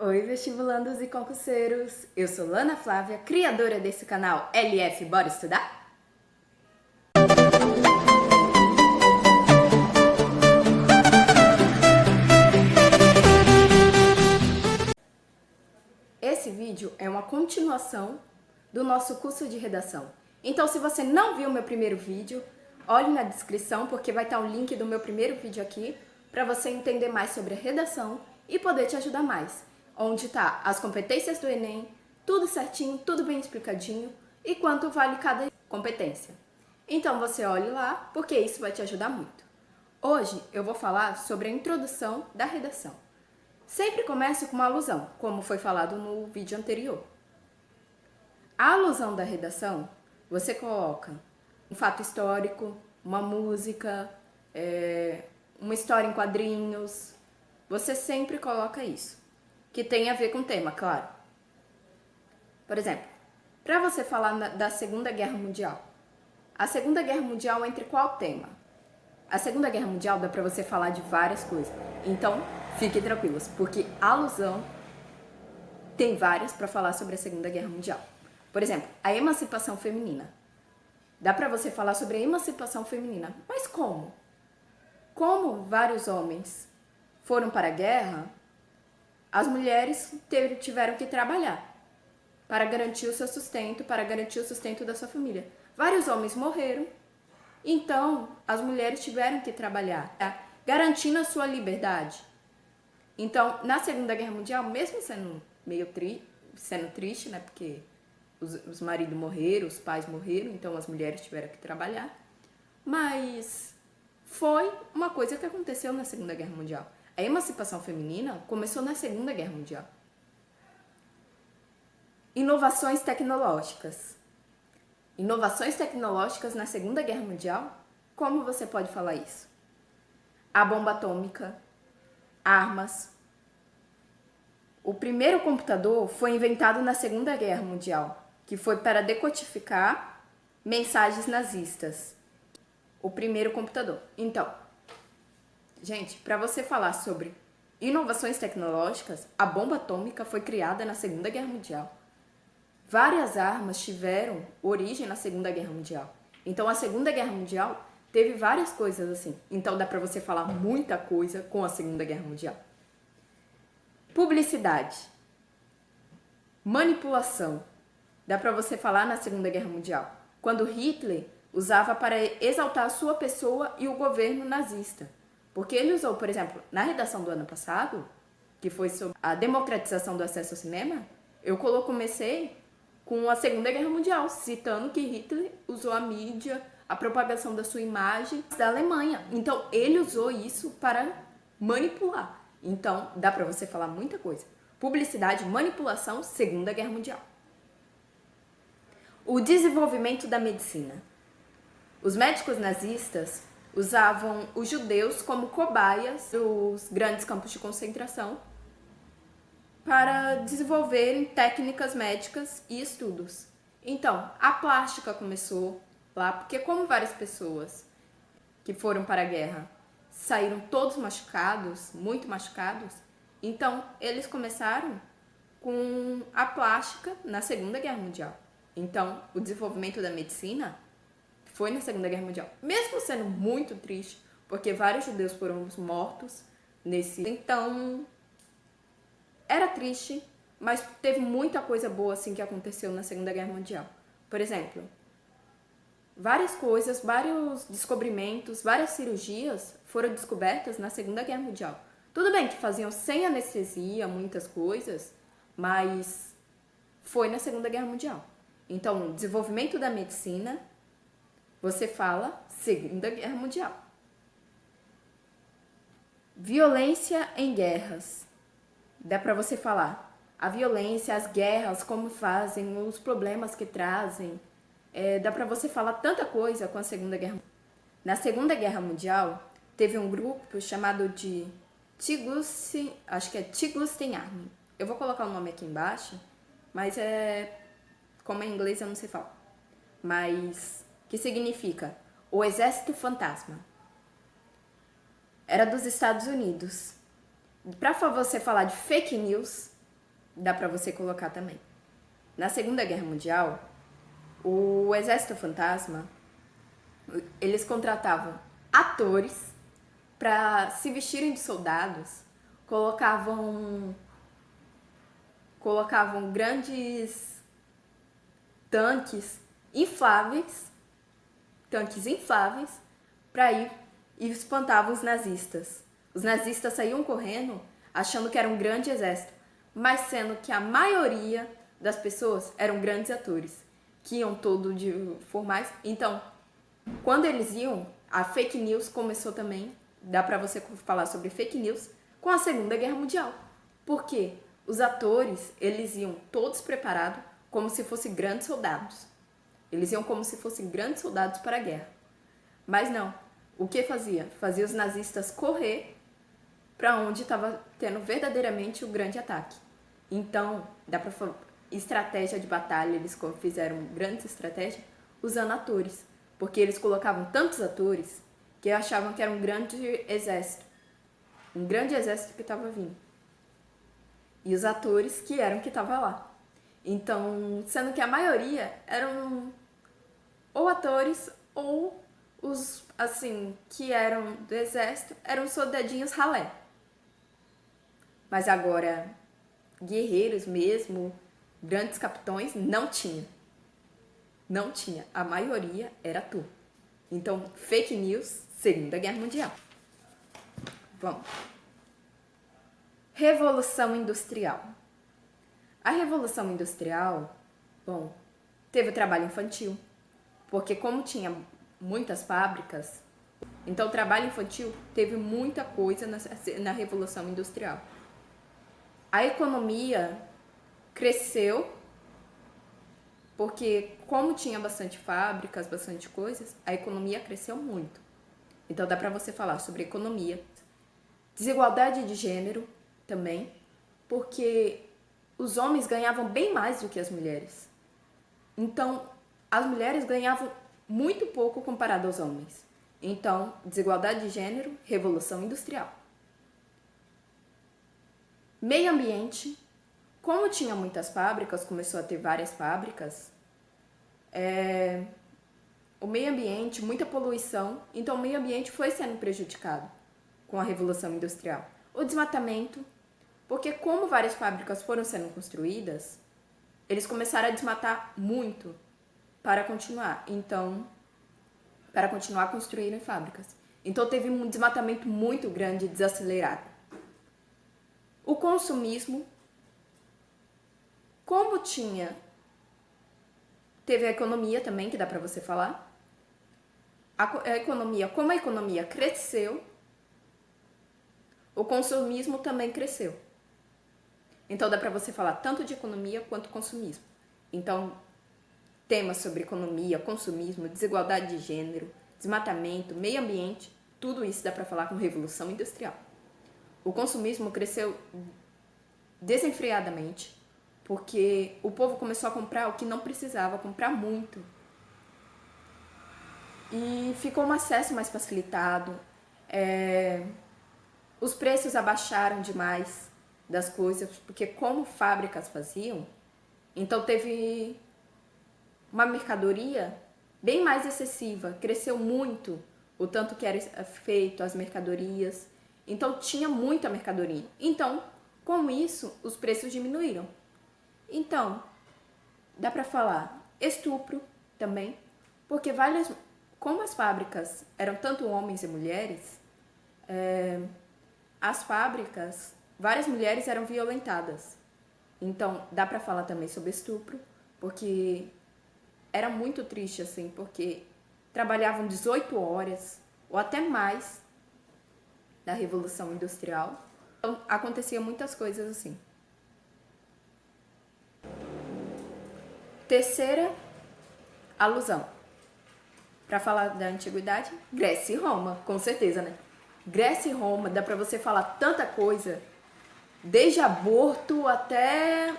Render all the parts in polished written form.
Oi, vestibulandos e concurseiros! Eu sou Lana Flávia, criadora desse canal LF Bora Estudar? Esse vídeo é uma continuação do nosso curso de redação. Então, se você não viu o meu primeiro vídeo, olhe na descrição porque vai estar o link do meu primeiro vídeo aqui para você entender mais sobre a redação e poder te ajudar mais. Onde está as competências do Enem, tudo certinho, tudo bem explicadinho e quanto vale cada competência. Então você olhe lá porque isso vai te ajudar muito. Hoje eu vou falar sobre a introdução da redação. Sempre começo com uma alusão, como foi falado no vídeo anterior. A alusão da redação, você coloca um fato histórico, uma música, uma história em quadrinhos. Você sempre coloca isso, que tem a ver com o tema, claro. Por exemplo, para você falar da Segunda Guerra Mundial. A Segunda Guerra Mundial entre qual tema? A Segunda Guerra Mundial dá para você falar de várias coisas. Então, fiquem tranquilos, porque a alusão tem várias para falar sobre a Segunda Guerra Mundial. Por exemplo, a emancipação feminina. Dá para você falar sobre a emancipação feminina. Mas como? Como vários homens foram para a guerra, as mulheres tiveram que trabalhar para garantir o seu sustento, para garantir o sustento da sua família. Vários homens morreram, então as mulheres tiveram que trabalhar, garantindo a sua liberdade. Então, na Segunda Guerra Mundial, mesmo sendo meio triste, né, porque os maridos morreram, os pais morreram, então as mulheres tiveram que trabalhar, mas foi uma coisa que aconteceu na Segunda Guerra Mundial. A emancipação feminina começou na Segunda Guerra Mundial. Inovações tecnológicas. Inovações tecnológicas na Segunda Guerra Mundial? Como você pode falar isso? A bomba atômica, armas. O primeiro computador foi inventado na Segunda Guerra Mundial, que foi para decodificar mensagens nazistas. O primeiro computador. Então, gente, para você falar sobre inovações tecnológicas, a bomba atômica foi criada na Segunda Guerra Mundial. Várias armas tiveram origem na Segunda Guerra Mundial. Então, a Segunda Guerra Mundial teve várias coisas assim. Então, dá para você falar muita coisa com a Segunda Guerra Mundial. Publicidade. Manipulação. Dá para você falar na Segunda Guerra Mundial. Quando Hitler usava para exaltar a sua pessoa e o governo nazista. Porque ele usou, por exemplo, na redação do ano passado, que foi sobre a democratização do acesso ao cinema, eu comecei com a Segunda Guerra Mundial, citando que Hitler usou a mídia, a propagação da sua imagem da Alemanha. Então, ele usou isso para manipular. Então, dá para você falar muita coisa. Publicidade, manipulação, Segunda Guerra Mundial. O desenvolvimento da medicina. Os médicos nazistas usavam os judeus como cobaias dos grandes campos de concentração para desenvolverem técnicas médicas e estudos. Então, a plástica começou lá, porque como várias pessoas que foram para a guerra saíram todos machucados, muito machucados, então eles começaram com a plástica na Segunda Guerra Mundial. Então, o desenvolvimento da medicina foi na Segunda Guerra Mundial. Mesmo sendo muito triste, porque vários judeus foram mortos nesse... Então, era triste, mas teve muita coisa boa assim que aconteceu na Segunda Guerra Mundial. Por exemplo, várias coisas, vários descobrimentos, várias cirurgias foram descobertas na Segunda Guerra Mundial. Tudo bem que faziam sem anestesia muitas coisas, mas foi na Segunda Guerra Mundial. Então, desenvolvimento da medicina, você fala Segunda Guerra Mundial. Violência em guerras. Dá para você falar a violência, as guerras, como fazem, os problemas que trazem. Dá para você falar tanta coisa com a Segunda Guerra Mundial. Na Segunda Guerra Mundial, teve um grupo chamado de Tigusten Army. Eu vou colocar o nome aqui embaixo, mas como é em inglês eu não sei falar. Mas que significa o Exército Fantasma. Era dos Estados Unidos. Para você falar de fake news, dá pra você colocar também. Na Segunda Guerra Mundial, o Exército Fantasma, eles contratavam atores para se vestirem de soldados, colocavam grandes tanques infláveis para ir e espantavam os nazistas. Os nazistas saíam correndo achando que era um grande exército, mas sendo que a maioria das pessoas eram grandes atores, que iam todo de formais. Então, quando eles iam, a fake news começou também, dá pra você falar sobre fake news, com a Segunda Guerra Mundial. Por quê? Os atores, eles iam todos preparados como se fossem grandes soldados. Eles iam como se fossem grandes soldados para a guerra. Mas não. O que fazia? Fazia os nazistas correr para onde estava tendo verdadeiramente o grande ataque. Então, dá pra falar, estratégia de batalha, eles fizeram grandes estratégias usando atores. Porque eles colocavam tantos atores que achavam que era um grande exército. Um grande exército que estava vindo. E os atores que eram que estavam lá. Então, sendo que a maioria eram ou atores ou os, assim, que eram do exército, eram soldadinhos ralé. Mas agora, guerreiros mesmo, grandes capitões, não tinha. Não tinha. A maioria era ator. Então, fake news, Segunda Guerra Mundial. Vamos. Revolução Industrial. A Revolução Industrial, bom, teve o trabalho infantil, porque como tinha muitas fábricas, então o trabalho infantil teve muita coisa na Revolução Industrial. A economia cresceu, porque como tinha bastante fábricas, bastante coisas, a economia cresceu muito. Então dá pra você falar sobre economia. Desigualdade de gênero também, porque os homens ganhavam bem mais do que as mulheres. Então, as mulheres ganhavam muito pouco comparado aos homens. Então, desigualdade de gênero, revolução industrial. Meio ambiente. Como tinha muitas fábricas, começou a ter várias fábricas, o meio ambiente, muita poluição, então o meio ambiente foi sendo prejudicado com a Revolução Industrial. O desmatamento, porque como várias fábricas foram sendo construídas, eles começaram a desmatar muito para continuar construindo fábricas. Então teve um desmatamento muito grande e desacelerado. O consumismo, como teve a economia também, que dá para você falar. Como a economia cresceu, o consumismo também cresceu. Então dá para você falar tanto de economia quanto consumismo. Então, temas sobre economia, consumismo, desigualdade de gênero, desmatamento, meio ambiente, tudo isso dá para falar com Revolução Industrial. O consumismo cresceu desenfreadamente, porque o povo começou a comprar o que não precisava, comprar muito. E ficou um acesso mais facilitado. Os preços abaixaram demais das coisas, porque como fábricas faziam, então teve uma mercadoria bem mais excessiva, cresceu muito o tanto que era feito as mercadorias, então tinha muita mercadoria. Então, com isso, os preços diminuíram. Então, dá pra falar estupro também, porque como as fábricas eram tanto homens e mulheres, as fábricas, várias mulheres eram violentadas. Então, dá pra falar também sobre estupro, porque era muito triste, assim, porque trabalhavam 18 horas ou até mais na Revolução Industrial. Então, acontecia muitas coisas assim. Terceira alusão. Para falar da antiguidade, Grécia e Roma, com certeza, né? Grécia e Roma, dá pra você falar tanta coisa, desde aborto até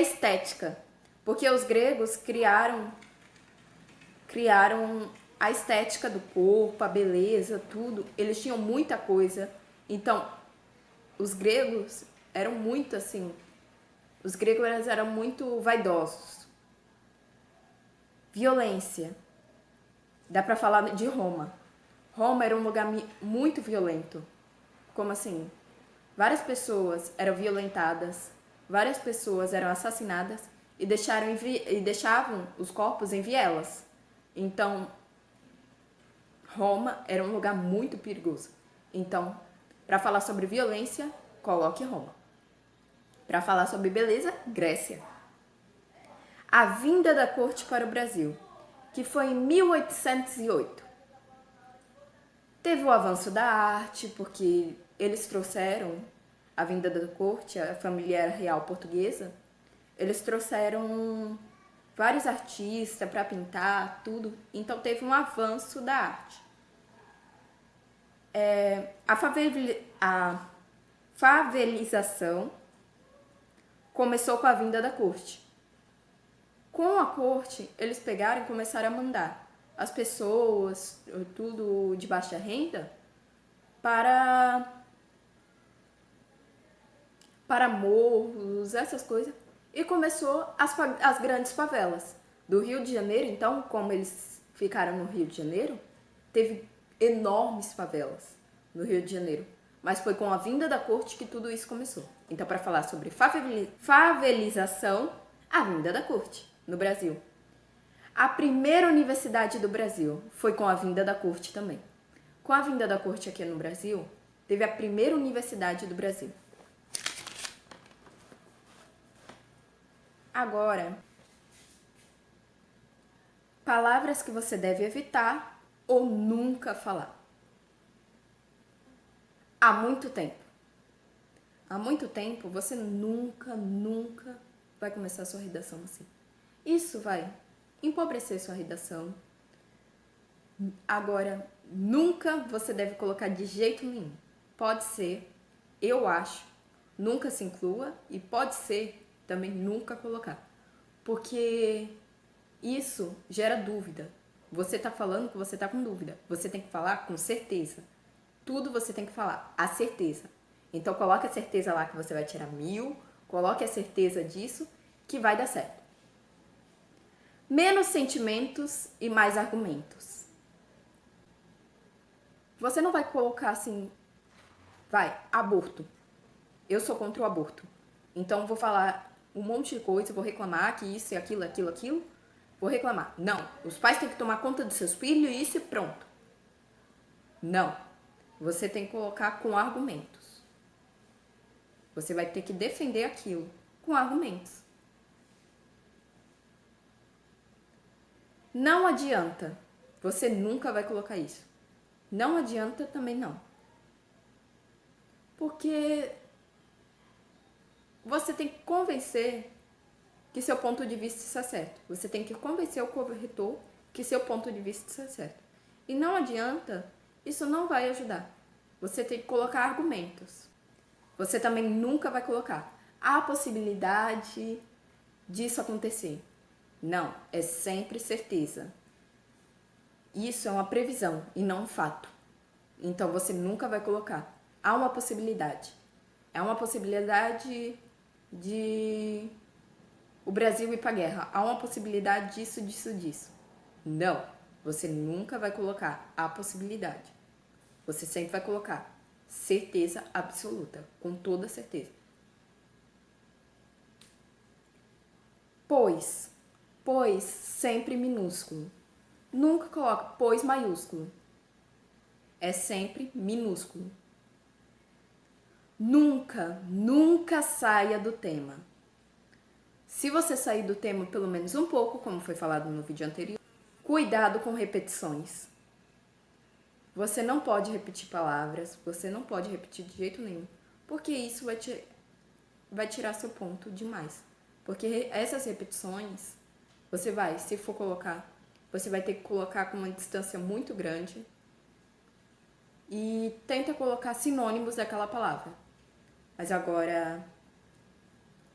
estética. Porque os gregos criaram a estética do corpo, a beleza, tudo. Eles tinham muita coisa. Então, os gregos eram muito assim, Os gregos eram muito vaidosos. Violência. Dá pra falar de Roma. Roma era um lugar muito violento. Como assim? Várias pessoas eram violentadas, várias pessoas eram assassinadas e deixavam os corpos em vielas. Então, Roma era um lugar muito perigoso. Então, para falar sobre violência, coloque Roma. Para falar sobre beleza, Grécia. A vinda da corte para o Brasil, que foi em 1808. Teve o avanço da arte, porque eles trouxeram a vinda da corte, a família real portuguesa. Eles trouxeram vários artistas para pintar, tudo. Então teve um avanço da arte. A favelização começou com a vinda da corte. Com a corte, eles pegaram e começaram a mandar as pessoas, tudo de baixa renda, para morros, essas coisas. E começou as grandes favelas do Rio de Janeiro. Então, como eles ficaram no Rio de Janeiro, teve enormes favelas no Rio de Janeiro. Mas foi com a vinda da corte que tudo isso começou. Então, para falar sobre favelização, a vinda da corte no Brasil. A primeira universidade do Brasil foi com a vinda da corte também. Com a vinda da corte aqui no Brasil, teve a primeira universidade do Brasil. Agora, palavras que você deve evitar ou nunca falar. Há muito tempo. Há muito tempo, você nunca vai começar a sua redação assim. Isso vai empobrecer sua redação. Agora, nunca você deve colocar de jeito nenhum. Pode ser, eu acho, nunca se inclua, e pode ser também nunca colocar. Porque isso gera dúvida. Você tá falando que você tá com dúvida. Você tem que falar com certeza. Tudo você tem que falar, a certeza. Então coloque a certeza lá que você vai tirar 1000, coloque a certeza disso que vai dar certo. Menos sentimentos e mais argumentos. Você não vai colocar assim, aborto. Eu sou contra o aborto. Então vou falar um monte de coisa, vou reclamar que isso e aquilo, vou reclamar. Não, os pais têm que tomar conta dos seus filhos e isso e pronto. Não, você tem que colocar com argumentos. Você vai ter que defender aquilo com argumentos. Não adianta, você nunca vai colocar isso. Não adianta também não. Porque você tem que convencer que seu ponto de vista está certo. Você tem que convencer o corretor que seu ponto de vista está certo. E não adianta, isso não vai ajudar. Você tem que colocar argumentos. Você também nunca vai colocar a possibilidade disso acontecer. Não, é sempre certeza. Isso é uma previsão e não um fato. Então você nunca vai colocar. Há uma possibilidade. É uma possibilidade de o Brasil ir para a guerra. Há uma possibilidade disso. Não, você nunca vai colocar a possibilidade. Você sempre vai colocar certeza absoluta, com toda certeza. Pois sempre minúsculo. Nunca coloca pois maiúsculo. É sempre minúsculo. Nunca saia do tema. Se você sair do tema pelo menos um pouco, como foi falado no vídeo anterior, cuidado com repetições. Você não pode repetir palavras, você não pode repetir de jeito nenhum, porque isso vai tirar seu ponto demais. Porque essas repetições, se for colocar, você vai ter que colocar com uma distância muito grande e tenta colocar sinônimos daquela palavra. Mas agora,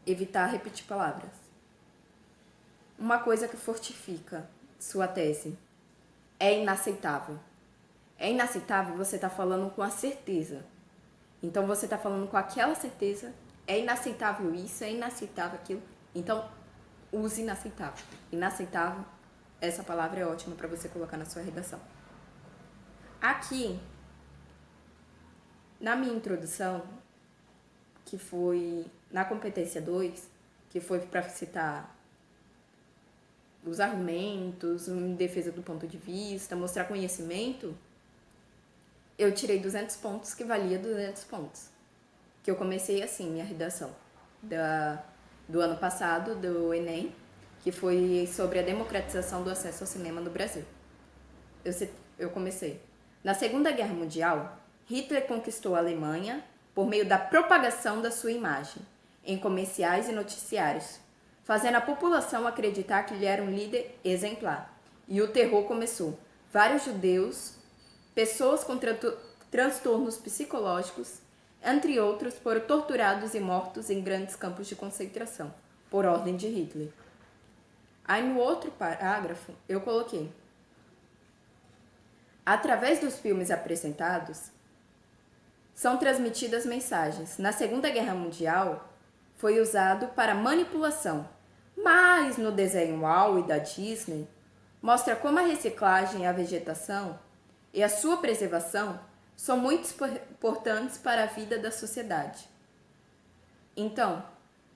evitar repetir palavras. Uma coisa que fortifica sua tese é inaceitável. É inaceitável você estar falando com a certeza. Então você está falando com aquela certeza é inaceitável isso, é inaceitável aquilo. Então, use inaceitável. Inaceitável, essa palavra é ótima para você colocar na sua redação. Aqui, na minha introdução, que foi na competência 2, que foi para citar os argumentos, em defesa do ponto de vista, mostrar conhecimento, eu tirei 200 pontos, que valia 200 pontos. Que eu comecei assim, minha redação do ano passado, do Enem, que foi sobre a democratização do acesso ao cinema no Brasil. Eu comecei. Na Segunda Guerra Mundial, Hitler conquistou a Alemanha por meio da propagação da sua imagem em comerciais e noticiários, fazendo a população acreditar que ele era um líder exemplar. E o terror começou. Vários judeus, pessoas com transtornos psicológicos, entre outros, foram torturados e mortos em grandes campos de concentração, por ordem de Hitler. Aí no outro parágrafo eu coloquei: através dos filmes apresentados, são transmitidas mensagens. Na Segunda Guerra Mundial, foi usado para manipulação, mas no desenho WALL-E da Disney, mostra como a reciclagem, a vegetação e a sua preservação são muito importantes para a vida da sociedade. Então,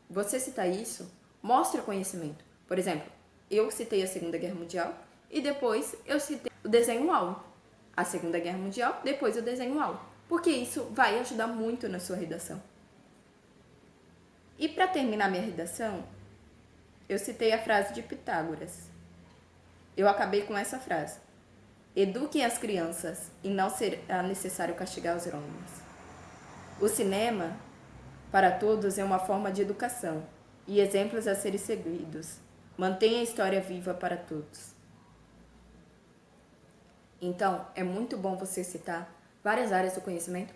você citar isso, mostra conhecimento. Por exemplo, eu citei a Segunda Guerra Mundial e depois eu citei o desenho WALL-E. A Segunda Guerra Mundial, depois o desenho WALL-E. Porque isso vai ajudar muito na sua redação. E para terminar minha redação, eu citei a frase de Pitágoras. Eu acabei com essa frase: eduquem as crianças e não será necessário castigar os homens. O cinema, para todos, é uma forma de educação e exemplos a serem seguidos. Mantenha a história viva para todos. Então, é muito bom você citar várias áreas do conhecimento.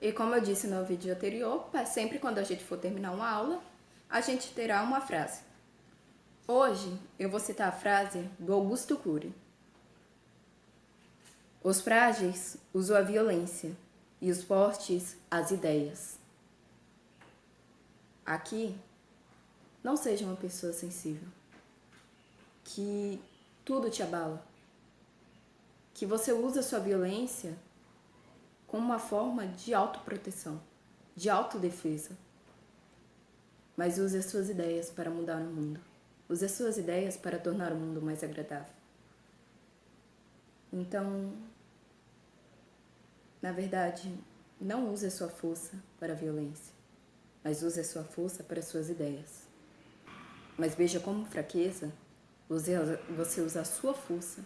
E como eu disse no vídeo anterior, sempre quando a gente for terminar uma aula, a gente terá uma frase. Hoje, eu vou citar a frase do Augusto Cury. Os frágeis usam a violência e os fortes as ideias. Aqui, não seja uma pessoa sensível, que tudo te abala, que você usa a sua violência como uma forma de autoproteção, de autodefesa. Mas use as suas ideias para mudar o mundo. Use as suas ideias para tornar o mundo mais agradável. Então, na verdade, não use a sua força para a violência, mas use a sua força para as suas ideias. Mas veja como fraqueza você usa a sua força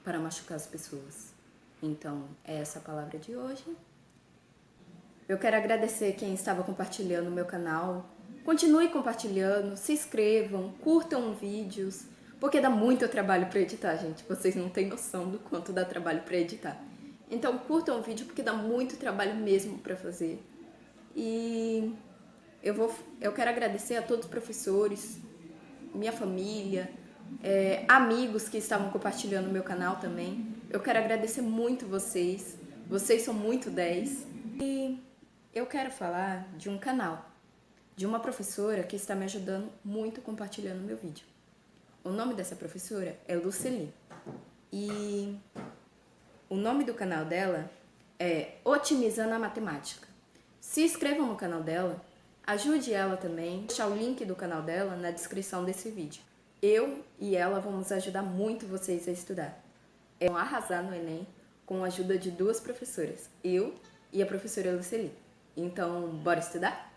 para machucar as pessoas. Então, é essa a palavra de hoje. Eu quero agradecer quem estava compartilhando o meu canal. Continue compartilhando, se inscrevam, curtam vídeos, porque dá muito trabalho para editar, gente. Vocês não têm noção do quanto dá trabalho para editar. Então, curtam o vídeo, porque dá muito trabalho mesmo para fazer. E eu quero agradecer a todos os professores, minha família, amigos que estavam compartilhando o meu canal também. Eu quero agradecer muito vocês. Vocês são muito 10. E eu quero falar de um canal, de uma professora que está me ajudando muito compartilhando meu vídeo. O nome dessa professora é Luceli. E o nome do canal dela é Otimizando a Matemática. Se inscrevam no canal dela, ajude ela também. Vou deixar o link do canal dela na descrição desse vídeo. Eu e ela vamos ajudar muito vocês a estudar. Vão arrasar no Enem com a ajuda de 2 professoras, eu e a professora Luceli. Então, bora estudar?